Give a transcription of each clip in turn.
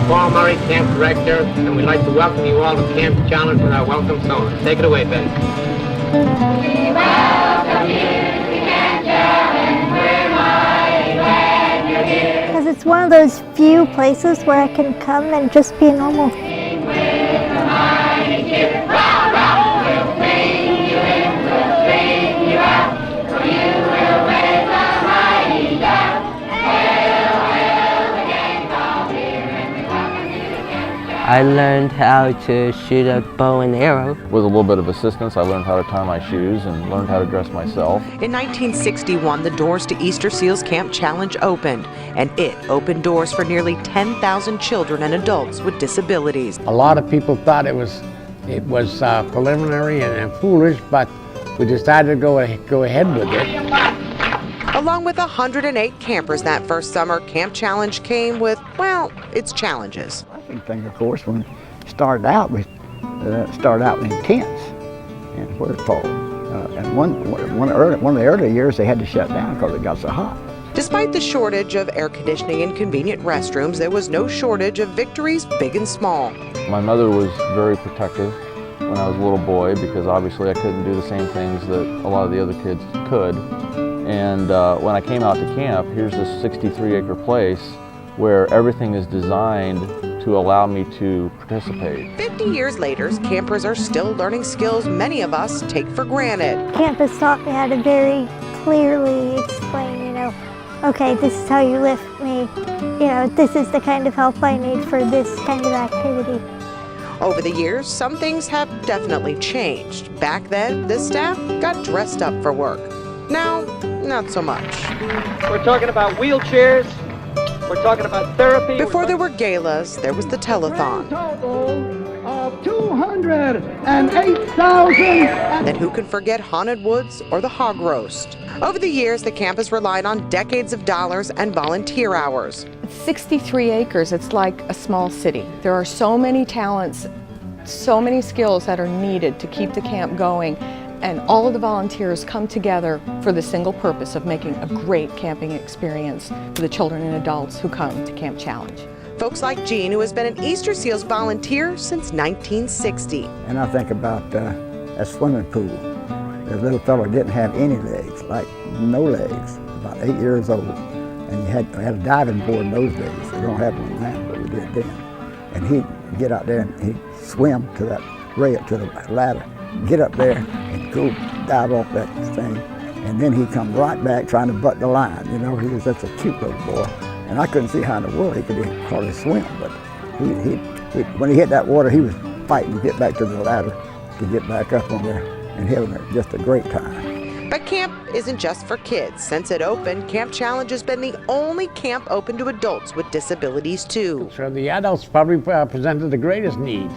Paul Murray, Camp Director, and we'd like to welcome you all to Camp Challenge with our welcome song. Take it away, Ben. We welcome you to Camp Challenge, we're mighty glad you're here. Because it's one of those few places where I can come and just be normal. Sing with a mighty cheer, rah, rah, we'll bring you in, we'll bring you out, for you will raise a mighty shout. Hail, hail, the gang's all here, and we welcome you to Camp Challenge. I learned how to shoot a bow and arrow. With a little bit of assistance, I learned how to tie my shoes and learned how to dress myself. In 1961, the doors to Easter Seals Camp Challenge opened, and it opened doors for nearly 10,000 children and adults with disabilities. A lot of people thought it was preliminary and foolish, but we decided to go ahead with it. Along with 108 campers that first summer, Camp Challenge came with, well, its challenges. I think, of course, when it started out, we started out in tents and where it's cold. And one of the early years, they had to shut down because it got so hot. Despite the shortage of air conditioning and convenient restrooms, there was no shortage of victories, big and small. My mother was very protective when I was a little boy because obviously I couldn't do the same things that a lot of the other kids could. And when I came out to camp, here's this 63-acre place where everything is designed to allow me to participate. 50 years later, campers are still learning skills many of us take for granted. Camp has taught me how to very clearly explain, okay, this is how you lift me, this is the kind of help I need for this kind of activity. Over the years, some things have definitely changed. Back then, this staff got dressed up for work. Now, not so much. We're talking about wheelchairs. We're talking about therapy. Before there were galas, there was the telethon. Total of 208,000. Then who can forget Haunted Woods or the hog roast? Over the years, the campus relied on decades of dollars and volunteer hours. 63 acres, it's like a small city. There are so many talents, so many skills that are needed to keep the camp going, and all of the volunteers come together for the single purpose of making a great camping experience for the children and adults who come to Camp Challenge. Folks like Gene, who has been an Easter Seals volunteer since 1960. And I think about a swimming pool. The little fellow didn't have any legs, like no legs, about 8 years old. And you had a diving board in those days. They don't have one now, but we did then. And he'd get out there and he'd swim to that rail, to the ladder, get up there and go dive off that thing. And then he'd come right back trying to butt the line. He was such a cute little boy. And I couldn't see how in the world he could hardly swim, but when he hit that water, he was fighting to get back to the ladder, to get back up on there, and having just a great time. But camp isn't just for kids. Since it opened, Camp Challenge has been the only camp open to adults with disabilities too. So the adults probably presented the greatest need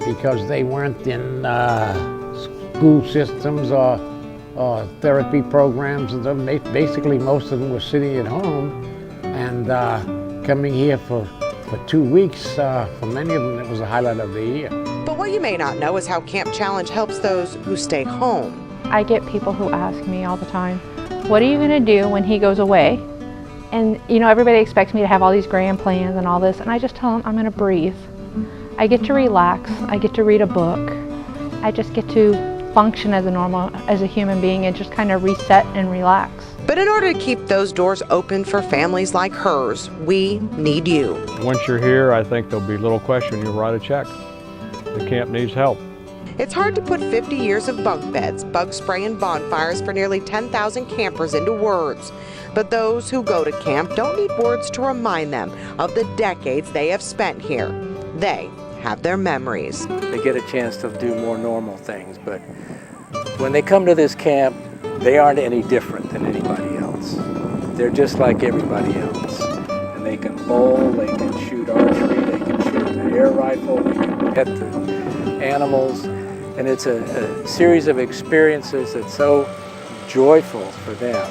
because they weren't in school systems or therapy programs. And basically, most of them were sitting at home and coming here for 2 weeks. For many of them, it was the highlight of the year. But what you may not know is how Camp Challenge helps those who stay home. I get people who ask me all the time, what are you going to do when he goes away? And everybody expects me to have all these grand plans and all this, and I just tell them I'm going to breathe. I get to relax, I get to read a book, I just get to function as a human being and just kind of reset and relax. But in order to keep those doors open for families like hers, we need you. Once you're here, I think there'll be little question, you'll write a check. The camp needs help. It's hard to put 50 years of bunk beds, bug spray, and bonfires for nearly 10,000 campers into words. But those who go to camp don't need words to remind them of the decades they have spent here. They have their memories. They get a chance to do more normal things, but when they come to this camp, they aren't any different than anybody else. They're just like everybody else. And they can bowl, they can shoot archery, they can shoot the air rifle, they can pet the animals. And it's a series of experiences that's so joyful for them.